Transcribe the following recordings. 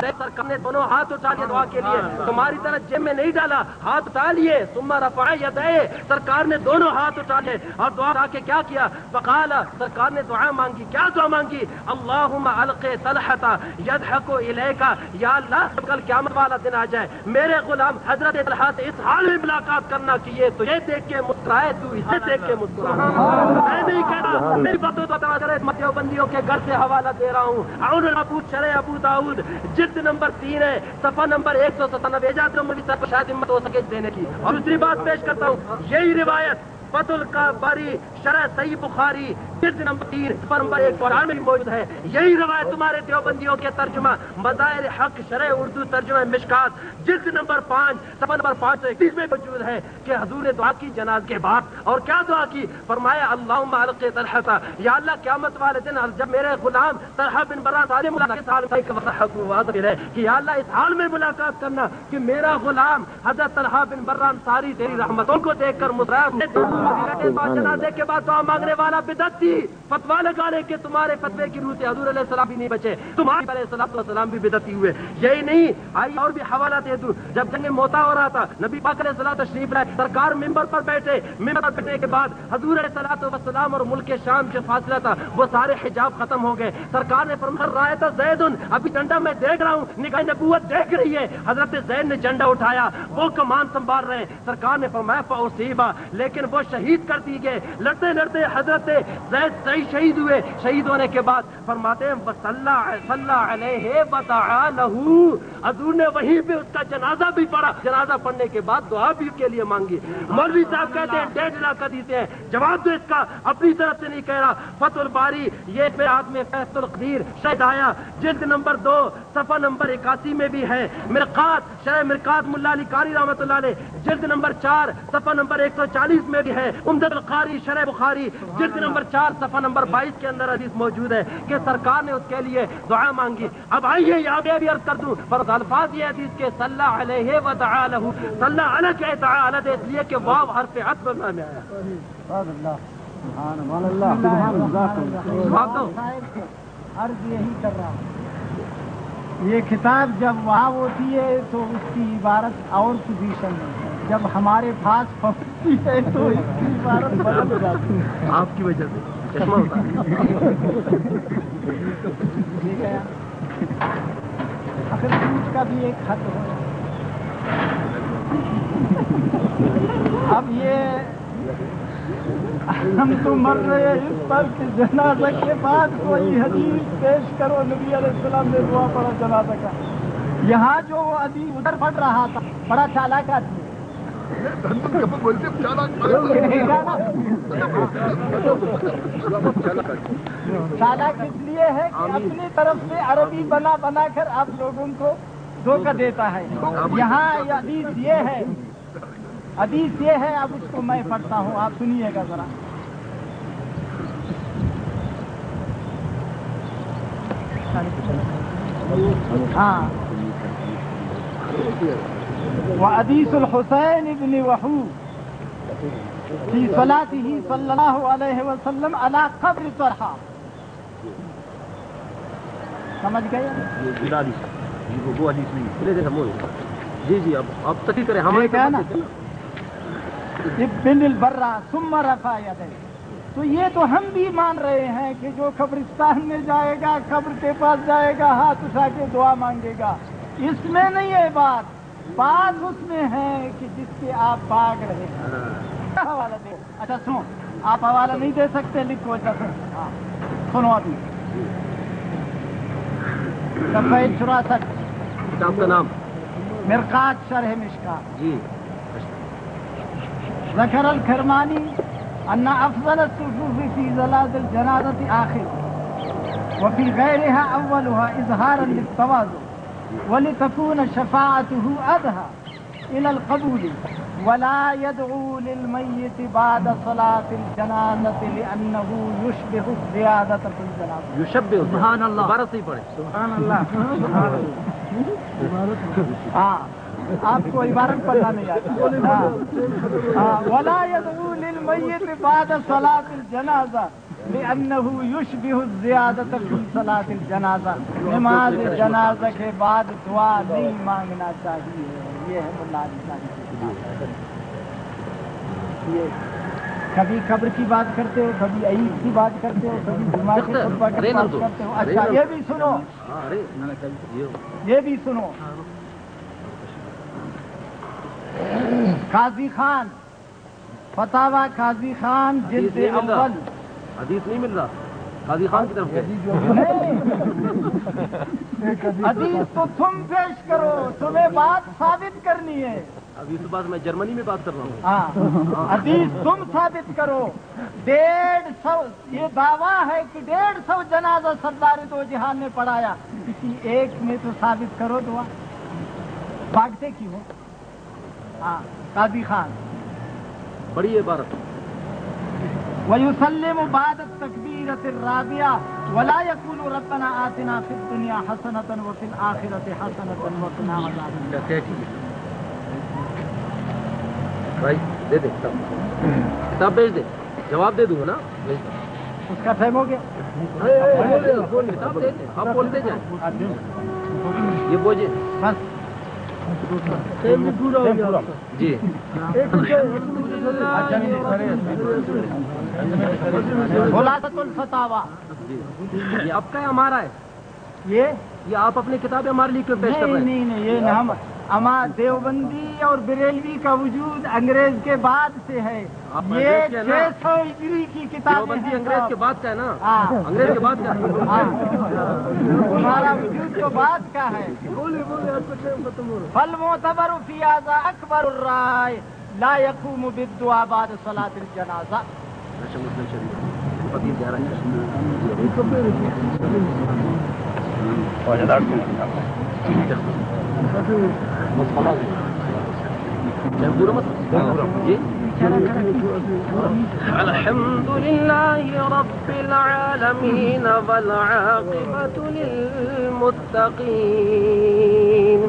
سرکار نے دونوں ہاتھ اٹھا لیے دعا کے لیے، تمہاری طرح جیب میں نہیں ڈالا، ہاتھ اٹھا لیے، ثم رفع یدیہ، سرکار نے دونوں ہاتھ اٹھا لیے اور دعا اٹھا کے کیا کیا؟ فقال، سرکار نے دعا مانگی، کیا دعا مانگی؟ اللہم الق طلحہ یضحک الیک، یا اللہ کل قیامت والا دن آ جائے، میرے غلام حضرت طلحہ سے اس حال میں ملاقات کرنا کہ یہ تجھے دیکھ کے مسکرائے، تو اسے دیکھ کے مسکرائے۔ میں نہیں کہتا، میری باتوں کو توجہ متیو بندیوں کے گھر سے حوالہ دے رہا ہوں، عون ابو شرح ابو داؤد جلد نمبر 3 ہے، صفحہ نمبر 197، اجازت دو مجھے سب کو شاید ہمت ہو سکے دینے کی۔ اور دوسری بات پیش کرتا ہوں، یہی روایت فتح الباری شرح صحیح بخاری جلد نمبر 3 صفحہ نمبر 1 میں موجود ہے۔ یہی روایت تمہارے دیوبندیوں کے ترجمہ مظاہر حق شرح اردو ترجمہ مشکات جلد نمبر 5 صفحہ نمبر 531 میں موجود ہے کہ حضور نے دعا کی جناز کے بعد، اور کیا دعا کی؟ فرمایا اللہم الق طلحہ، یا اللہ قیامت والے دن جب میرے غلام طلحہ بن برا سارے کہ یا اللہ اس حال میں ملاقات کرنا کہ میرا غلام حضرت طلحہ بن برا انصاری تیری رحمتوں کو دیکھ کر مسکرایا۔ جنازے کے بعد دعا مانگنے والا بدعت تھی، فتوا لگانے کے تمہارے فتوے کی روح سے حضور علیہ السلام بھی نہیں بچے، تمہارے علیہ السلام بھی بدعتی ہوئے۔ یہی نہیں، آئیے اور بھی حوالہ دے دوں، جب جنگ موتا ہو رہا تھا نبی پاک علیہ السلام تشریف لائے، سرکار ممبر پر بیٹھے، ممبر پر بیٹھنے کے بعد حضور علیہ السلام اور ملک شام جو فاصلہ تھا وہ سارے حجاب ختم ہو گئے۔ سرکار نے فرمایا رایت زید، ابھی جھنڈا میں دیکھ رہا ہوں، نگاہ نبوت دیکھ رہی ہے، حضرت زید نے جھنڈا اٹھایا، وہ کمان سنبھال رہے ہیں۔ سرکار نے فرمایا فاصیبا، لیکن وہ شہید کر دی گئے، لڑتے لڑتے حضرت زید شہید ہوئے۔ شہید ہونے کے بعد فرماتے ہیں صلی علیہ ودعا لہ، حضور نے وہیں پہ اس کا جنازہ بھی پڑھا، جنازہ پڑھنے کے بعد دعا بھی کے لیے مانگی۔ مولوی صاحب کہتے ہیں 1.5 لاکھ حدیثیں ہیں، جواب دو اس کا، اپنی طرف سے نہیں کہہ رہا۔ فتح الباری یہ میرے ہاتھ میں فیض القدیر شاید آیا جلد نمبر 2 صفحہ نمبر 81 میں بھی ہے، مرقات شرح مرقات ملا علی قاری رحمۃ اللہ علیہ جلد نمبر 4 صفحہ نمبر 140 میں بھی ہے، عمدۃ القاری شرح بخاری جلد نمبر 4 صفحہ نمبر 22 کے اندر حدیث موجود ہے کہ سرکار نے اس کے لیے دعا مانگی۔ اب آئیے یہاں پہ بھی عرض کر دوں، پر الفاظ یہ حدیث کے صلی علیہ ودعا لہ، صلی علیہ کے دعا علیہ اس لیے کہ واو حرف عطف میں آیا۔ عرض یہی کر رہا ہوں، یہ کتاب جب وہاں ہوتی ہے تو اس کی عبارت اور پوزیشن ہے، جب ہمارے پاس پہنچتی ہے تو اس کی عبارت بدل جاتی ہے، آپ کی وجہ سے چشمہ ہوتا ٹھیک ہے۔ اصل سوچ کا بھی ایک خط ہو، اب یہ ہم تو مر رہے ہیں اس پر کہ جنازہ کے بعد کوئی حدیث پیش کرو، نبی علیہ السلام نے دعا پڑھا جنازہ کا۔ یہاں جو حدیث ادھر پڑھ رہا تھا بڑا چالاک آدمی، چالاک اس لیے ہے کہ اپنی طرف سے عربی بنا بنا کر آپ لوگوں کو دھوکہ دیتا ہے۔ یہاں حدیث یہ ہے، حدیث یہ ہے، اب اس کو میں پڑھتا ہوں، آپ سنیے گا ذرا۔ ہاں، وحدیث الحسین بن وحوب فی صلاتہ صلی اللہ علیہ وسلم علی قبر طلحہ، سمجھ گئے؟ وہ حدیث نہیں، جی جی اب تقریر کریں، ہمارے نا ابن البرہ ثم رفع یدیہ، تو یہ تو ہم بھی مان رہے ہیں کہ جو قبرستان میں جائے گا، قبر کے پاس جائے گا، ہاتھ اٹھا کے دعا مانگے گا، اس میں نہیں ہے بات اس میں ہے کہ جس کے آپ بھاگ رہے ہیں۔ حوالہ دے، اچھا سنو، آپ حوالہ نہیں دے سکتے، لکھو، ہاں سنو ابھی، صفحہ 64 کتاب کا نام مرقات شرح مشکات۔ جی، ذکر الکرمانی ان افضل الصفوف فی زلازل الجنازة آخر وفي غيرها اولها اظہارا للتواضع ولتكون شفاعته ادهى الى القبول ولا يدعو للميت بعد صلاة الجنازة لأنه يشبه الزيادة في الجنازة۔ یشبہ، سبحان اللہ، دوبارہ صحیح پڑھیں، سبحان اللہ، ہاں آپ کو عبارت پڑھنا نہیں آتا۔ ولا يدعو للميت بعد صلاة الجنازة لأنه يشبه الزیادة فی صلاة الجنازہ، نماز جنازہ کے بعد دعا نہیں مانگنا چاہیے. یہ ہے ملا علی قاری کی کتاب. یہ کبھی قبر کی بات کرتے ہو، کبھی عید کی بات کرتے ہو، کبھی جمعہ کے خطبہ کی بات کرتے ہو. اچھا یہ بھی سنو، یہ بھی سنو. قاضی خان، فتاوی قاضی خان جلد اول. حدیث نہیں مل رہا قاضی خان کی طرف سے. حدیث تو تم پیش کرو، تمہیں بات ثابت کرنی ہے. ابھی اس بات میں جرمنی میں بات کر رہا ہوں. ہاں حدیث تم ثابت کرو. 150 یہ دعویٰ ہے کہ 150 جنازہ سردار دو جہان نے پڑھایا، کسی ایک میں تو ثابت کرو دعا. بھاگتے کیوں ہو؟ ہاں قاضی خان. بڑی عبارت. وَيُسَلِّمُ بَعْدَ التَّكْبِيرَةِ الرَّابِعَةِ وَلَا يَقُولُ رَبَّنَا آتِنَا فِي الدُّنْيَا حَسَنَةً وَفِي الْآخِرَةِ حَسَنَةً وَقِنَا عَذَابَ النَّارِ. بھائی دے دے کتاب بھیج دے، جواب دے دوں گا نا. اس کا ٹائم ہو گیا. کتاب دے دے، آپ بولتے جائیں. یہ بوجھے بس جی. خلاصۃ الفتاوی یہ آپ کا ہے ہمارا ہے؟ یہ آپ اپنی کتابیں ہمارے لیے کیوں پیش کر رہے ہیں؟ نہیں یہ ہم دیوبندی اور بریلوی کا وجود انگریز کے بعد سے ہے. یہ 600 ہجری کی کتابیں دیوبندی ہیں. انگریز کے بعد کا ہے نا. ہاں انگریز کے بعد کا ہے. ہمارا وجود تو بعد کا ہے. فالمعتبر فی ھذا اکبر الرائے لا یقوم بالدعاء بعد صلاة الجنازہ. الحمد لله رب العالمين والعاقبة للمتقين.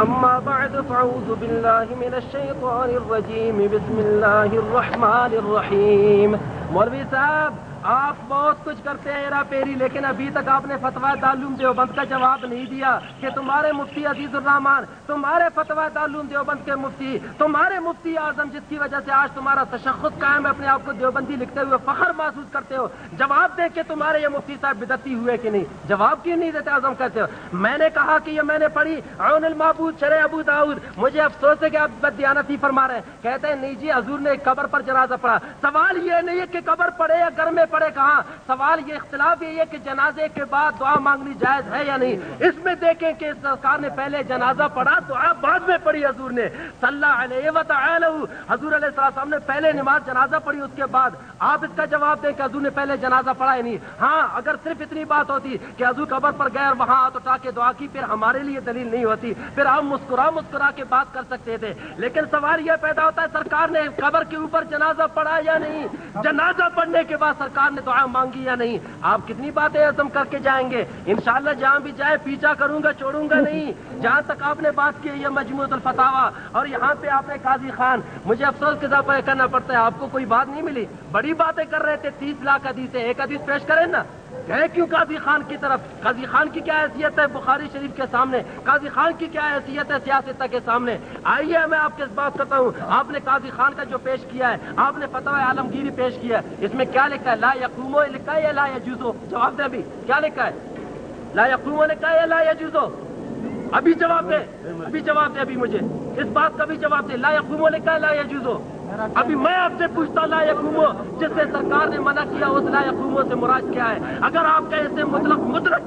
أما بعد فأعوذ بالله من الشيطان الرجيم. بسم الله الرحمن الرحيم. مولوی صاحب آپ بہت کچھ کرتے ہیں ہیرا پھیری، لیکن ابھی تک آپ نے فتویٰ دارالعلوم دیوبند کا جواب نہیں دیا کہ تمہارے مفتی عزیز الرحمان، تمہارے فتویٰ دارالعلوم دیوبند کے مفتی، تمہارے مفتی اعظم جس کی وجہ سے آج تمہارا تشخص قائم ہے، اپنے آپ کو دیوبندی لکھتے ہوئے فخر محسوس کرتے ہو، جواب دے کہ تمہارے یہ مفتی صاحب بدعتی ہوئے کہ نہیں. جواب کیوں نہیں دیتے اعظم کہتے ہو؟ میں نے کہا کہ یہ میں نے پڑھی عون المعبود شرح ابو داؤد. مجھے افسوس ہے کہ آپ بددیانتی فرما رہے ہیں. کہتے ہیں نہیں جی حضور نے ایک قبر پر جنازہ پڑھا. سوال یہ نہیں ہے کہ قبر پڑے یا گھر میں پڑے کہاں، سوال یہ اختلاف یہ ہے کہ جنازے کے بعد دعا مانگنی جائز ہے یا نہیں. اس میں دیکھیں کہ سرکار نے پہلے جنازہ پڑھا، دعا بعد میں پڑھی. حضور نے صلی اللہ علیہ وسلم، حضور علیہ السلام نے پہلے نماز جنازہ پڑھی اس کے بعد. آپ اس کا جواب دیں کہ حضور نے پہلے جنازہ پڑھا یا نہیں. ہاں اگر صرف اتنی بات ہوتی کہ حضور قبر پر گئے اور وہاں ہاتھ اٹھا کے دعا کی، پھر ہمارے لیے دلیل نہیں ہوتی، پھر ہم مسکرا کے بات کر سکتے تھے. لیکن سوال یہ پیدا ہوتا ہے سرکار نے قبر کے اوپر جنازہ پڑھا یا نہیں، جنازہ پڑھنے کے بعد سرکار نے دعا مانگی یا نہیں. آپ کتنی باتیں عزم کر کے جائیں گے. انشاءاللہ جہاں بھی جائے پیچھا کروں گا، چھوڑوں گا نہیں. جہاں تک آپ نے بات کی یہ مجموعۃ الفتاوی، اور یہاں پہ آپ نے قاضی خان، مجھے افسوس کے ساتھ کرنا پڑتا ہے، آپ کو کوئی بات نہیں ملی. بڑی باتیں کر رہے تھے، 30 لاکھ حدیثیں، ایک حدیث پیش کریں نا. گئے کیوں قاضی خان کی طرف؟ قاضی خان کی کیا حیثیت ہے بخاری شریف کے سامنے؟ قاضی خان کی کیا حیثیت ہے سیاست کے سامنے؟ آئیے میں آپ کے بات کرتا ہوں. آپ نے قاضی خان کا جو پیش کیا ہے، آپ نے فتوی عالمگیری پیش کیا ہے، اس میں کیا لکھا ہے؟ لا یقومو لکھا ہے یا لا یجوزو؟ جواب دیں ابھی، کیا لکھا ہے؟ لا یقومو لکھا ہے یا لا یجوزو؟ ابھی جواب دیں، ابھی جواب دیں، ابھی مجھے اس بات کا بھی جواب دیں. لا یقومو لکھا ہے لا یجوزو؟ ابھی میں آپ سے پوچھتا لا یقومو جس سے سرکار نے منع کیا، اس لا یقومو سے مراد کیا ہے؟ اگر آپ کا اس سے مطلق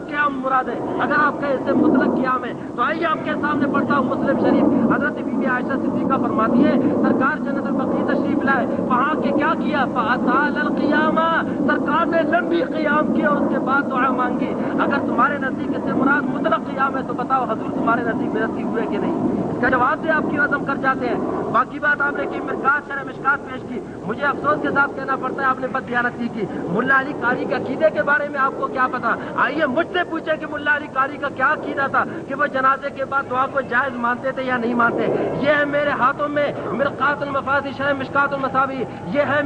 قیام مراد ہے، اگر آپ کا اس سے مطلق قیام ہے تو آئیے آپ کے سامنے پڑھتا ہوں مسلم شریف. حضرت بی بی عائشہ صدیقہ فرماتی ہے سرکار جنت البقیع تشریف لائے، وہاں کے کیا کیا؟ فاطال القیامہ، سرکار نے لمبی قیام کیا، اس کے بعد دعا مانگی. اگر تمہارے نزدیک اس سے مراد مطلق قیام ہے تو بتاؤ حضور تمہارے نزدیک بدعتی ہوئے کہ نہیں؟ اس کا جواب دے، آپ کی عزم کر جاتے ہیں. باقی بات آپ نے کی مرکات شرح مشکات پیش کی، مجھے افسوس کے ساتھ کہنا پڑتا ہے آپ نے بددیانتی کی. ملا علی قاری کے عقیدے کے بارے میں آپ کو کیا پتا؟ آئیے مجھ سے پوچھیں کہ ملا علی قاری کا کیا عقیدہ تھا، کہ وہ جنازے کے بعد دعا کو جائز مانتے تھے یا نہیں مانتے. یہ ہے میرے ہاتھوں میں مرقات المفاتیح شرح مشکات المصابیح، یہ ہے